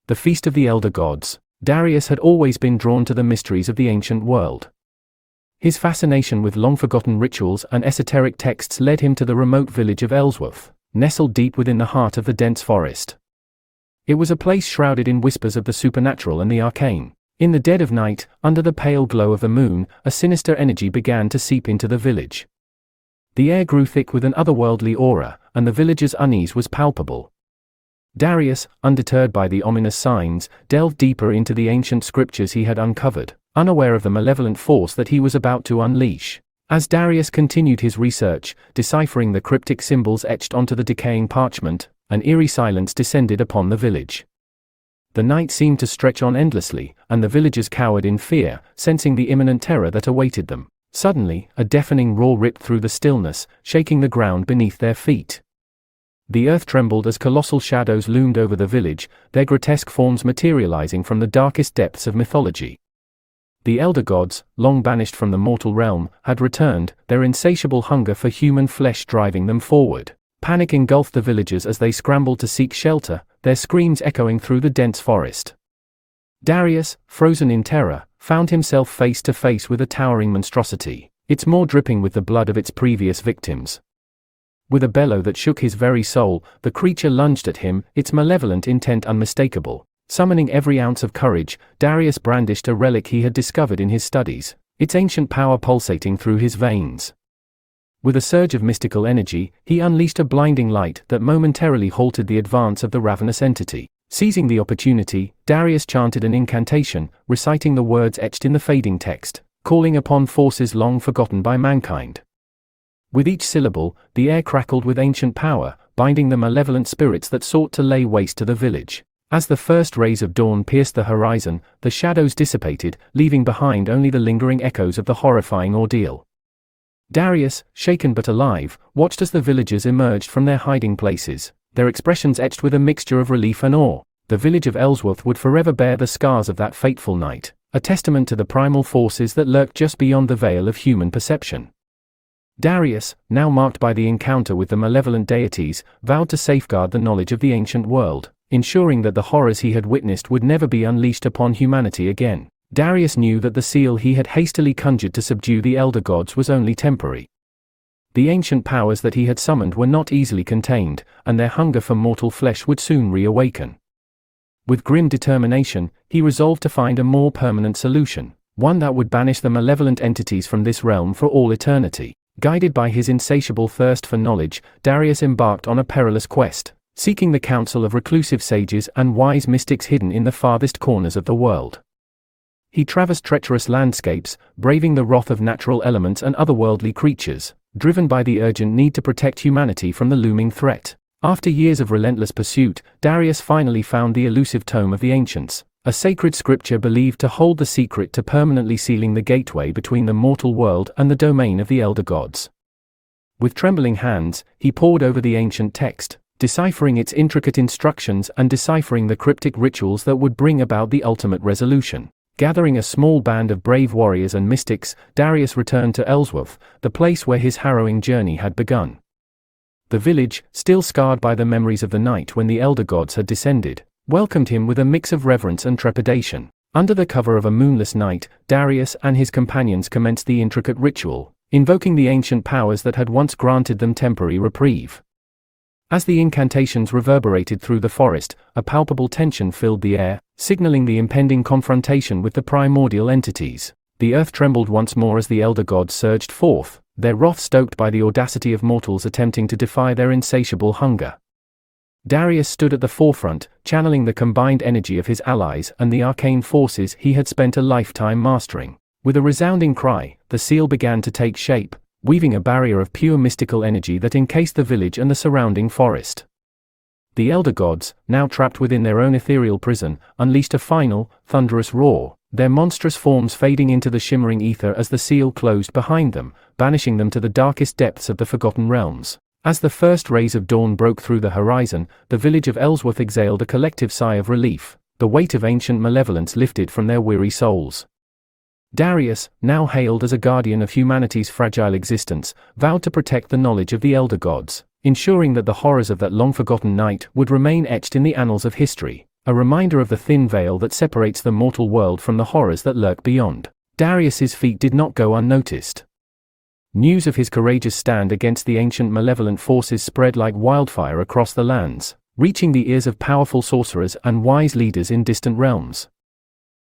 The Feast of the Elder Gods. Darius had always been drawn to the mysteries of the ancient world. His fascination with long-forgotten rituals and esoteric texts led him to the remote village of Ellsworth, nestled deep within the heart of the dense forest. It was a place shrouded in whispers of the supernatural and the arcane. In the dead of night, under the pale glow of the moon, a sinister energy began to seep into the village. The air grew thick with an otherworldly aura, and the villagers' unease was palpable. Darius, undeterred by the ominous signs, delved deeper into the ancient scriptures he had uncovered, unaware of the malevolent force that he was about to unleash. As Darius continued his research, deciphering the cryptic symbols etched onto the decaying parchment, an eerie silence descended upon the village. The night seemed to stretch on endlessly, and the villagers cowered in fear, sensing the imminent terror that awaited them. Suddenly, a deafening roar ripped through the stillness, shaking the ground beneath their feet. The earth trembled as colossal shadows loomed over the village, their grotesque forms materializing from the darkest depths of mythology. The elder gods, long banished from the mortal realm, had returned, their insatiable hunger for human flesh driving them forward. Panic engulfed the villagers as they scrambled to seek shelter, their screams echoing through the dense forest. Darius, frozen in terror, found himself face to face with a towering monstrosity, its maw dripping with the blood of its previous victims. With a bellow that shook his very soul, the creature lunged at him, its malevolent intent unmistakable. Summoning every ounce of courage, Darius brandished a relic he had discovered in his studies, its ancient power pulsating through his veins. With a surge of mystical energy, he unleashed a blinding light that momentarily halted the advance of the ravenous entity. Seizing the opportunity, Darius chanted an incantation, reciting the words etched in the fading text, calling upon forces long forgotten by mankind. With each syllable, the air crackled with ancient power, binding the malevolent spirits that sought to lay waste to the village. As the first rays of dawn pierced the horizon, the shadows dissipated, leaving behind only the lingering echoes of the horrifying ordeal. Darius, shaken but alive, watched as the villagers emerged from their hiding places, their expressions etched with a mixture of relief and awe. The village of Ellsworth would forever bear the scars of that fateful night, a testament to the primal forces that lurked just beyond the veil of human perception. Darius, now marked by the encounter with the malevolent deities, vowed to safeguard the knowledge of the ancient world, ensuring that the horrors he had witnessed would never be unleashed upon humanity again. Darius knew that the seal he had hastily conjured to subdue the elder gods was only temporary. The ancient powers that he had summoned were not easily contained, and their hunger for mortal flesh would soon reawaken. With grim determination, he resolved to find a more permanent solution, one that would banish the malevolent entities from this realm for all eternity. Guided by his insatiable thirst for knowledge, Darius embarked on a perilous quest, seeking the counsel of reclusive sages and wise mystics hidden in the farthest corners of the world. He traversed treacherous landscapes, braving the wrath of natural elements and otherworldly creatures, driven by the urgent need to protect humanity from the looming threat. After years of relentless pursuit, Darius finally found the elusive Tome of the Ancients, a sacred scripture believed to hold the secret to permanently sealing the gateway between the mortal world and the domain of the elder gods. With trembling hands, he pored over the ancient text, deciphering its intricate instructions and deciphering the cryptic rituals that would bring about the ultimate resolution. Gathering a small band of brave warriors and mystics, Darius returned to Ellsworth, the place where his harrowing journey had begun. The village, still scarred by the memories of the night when the elder gods had descended, welcomed him with a mix of reverence and trepidation. Under the cover of a moonless night, Darius and his companions commenced the intricate ritual, invoking the ancient powers that had once granted them temporary reprieve. As the incantations reverberated through the forest, a palpable tension filled the air, signaling the impending confrontation with the primordial entities. The earth trembled once more as the elder gods surged forth, their wrath stoked by the audacity of mortals attempting to defy their insatiable hunger. Darius stood at the forefront, channeling the combined energy of his allies and the arcane forces he had spent a lifetime mastering. With a resounding cry, the seal began to take shape, weaving a barrier of pure mystical energy that encased the village and the surrounding forest. The elder gods, now trapped within their own ethereal prison, unleashed a final, thunderous roar, their monstrous forms fading into the shimmering ether as the seal closed behind them, banishing them to the darkest depths of the forgotten realms. As the first rays of dawn broke through the horizon, the village of Ellsworth exhaled a collective sigh of relief, the weight of ancient malevolence lifted from their weary souls. Darius, now hailed as a guardian of humanity's fragile existence, vowed to protect the knowledge of the elder gods, ensuring that the horrors of that long-forgotten night would remain etched in the annals of history. a reminder of the thin veil that separates the mortal world from the horrors that lurk beyond. Darius's feat did not go unnoticed. News of his courageous stand against the ancient malevolent forces spread like wildfire across the lands, reaching the ears of powerful sorcerers and wise leaders in distant realms.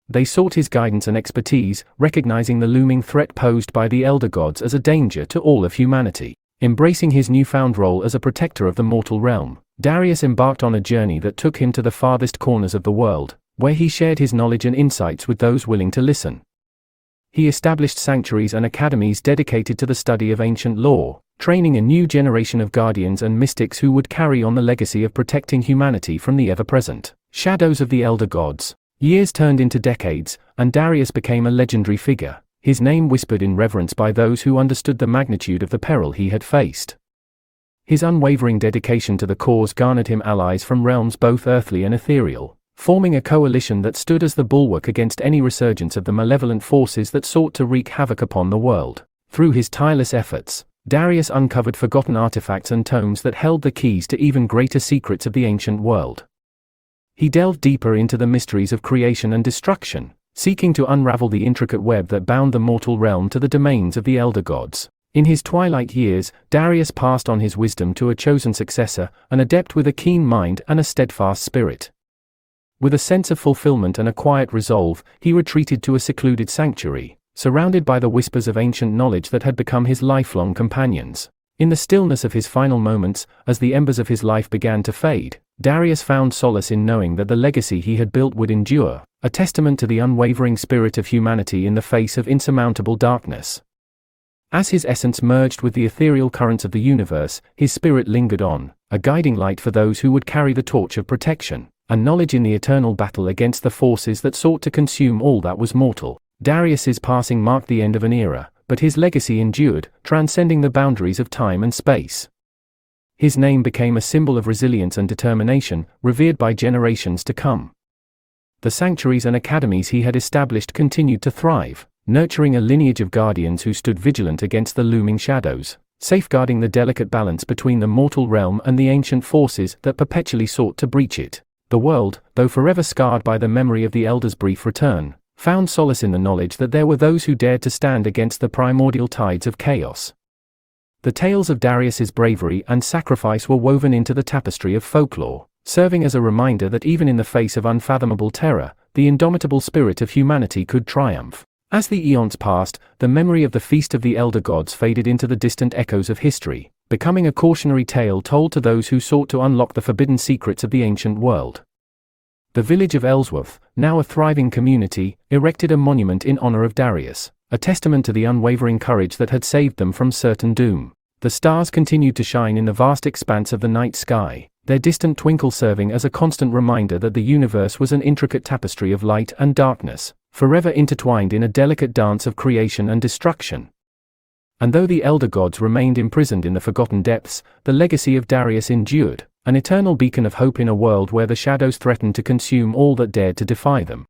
They sought his guidance and expertise, recognizing the looming threat posed by the elder gods as a danger to all of humanity. Embracing his newfound role as a protector of the mortal realm, Darius embarked on a journey that took him to the farthest corners of the world, where he shared his knowledge and insights with those willing to listen. He established sanctuaries and academies dedicated to the study of ancient lore, training a new generation of guardians and mystics who would carry on the legacy of protecting humanity from the ever-present shadows of the elder gods. Years turned into decades, and Darius became a legendary figure, his name whispered in reverence by those who understood the magnitude of the peril he had faced. His unwavering dedication to the cause garnered him allies from realms both earthly and ethereal, forming a coalition that stood as the bulwark against any resurgence of the malevolent forces that sought to wreak havoc upon the world. Through his tireless efforts, Darius uncovered forgotten artifacts and tomes that held the keys to even greater secrets of the ancient world. He delved deeper into the mysteries of creation and destruction, seeking to unravel the intricate web that bound the mortal realm to the domains of the elder gods. In his twilight years, Darius passed on his wisdom to a chosen successor, an adept with a keen mind and a steadfast spirit. With a sense of fulfillment and a quiet resolve, he retreated to a secluded sanctuary, surrounded by the whispers of ancient knowledge that had become his lifelong companions. In the stillness of his final moments, as the embers of his life began to fade, Darius found solace in knowing that the legacy he had built would endure, a testament to the unwavering spirit of humanity in the face of insurmountable darkness. As his essence merged with the ethereal currents of the universe, his spirit lingered on, a guiding light for those who would carry the torch of protection and knowledge in the eternal battle against the forces that sought to consume all that was mortal. Darius's passing marked the end of an era, but his legacy endured, transcending the boundaries of time and space. His name became a symbol of resilience and determination, revered by generations to come. The sanctuaries and academies he had established continued to thrive, nurturing a lineage of guardians who stood vigilant against the looming shadows, safeguarding the delicate balance between the mortal realm and the ancient forces that perpetually sought to breach it. The world, though forever scarred by the memory of the Elder's brief return, found solace in the knowledge that there were those who dared to stand against the primordial tides of chaos. The tales of Darius's bravery and sacrifice were woven into the tapestry of folklore, serving as a reminder that even in the face of unfathomable terror, the indomitable spirit of humanity could triumph. As the eons passed, the memory of the Feast of the Elder Gods faded into the distant echoes of history, becoming a cautionary tale told to those who sought to unlock the forbidden secrets of the ancient world. The village of Ellsworth, now a thriving community, erected a monument in honor of Darius, a testament to the unwavering courage that had saved them from certain doom. The stars continued to shine in the vast expanse of the night sky, their distant twinkle serving as a constant reminder that the universe was an intricate tapestry of light and darkness, forever intertwined in a delicate dance of creation and destruction. And though the elder gods remained imprisoned in the forgotten depths, the legacy of Darius endured, an eternal beacon of hope in a world where the shadows threatened to consume all that dared to defy them.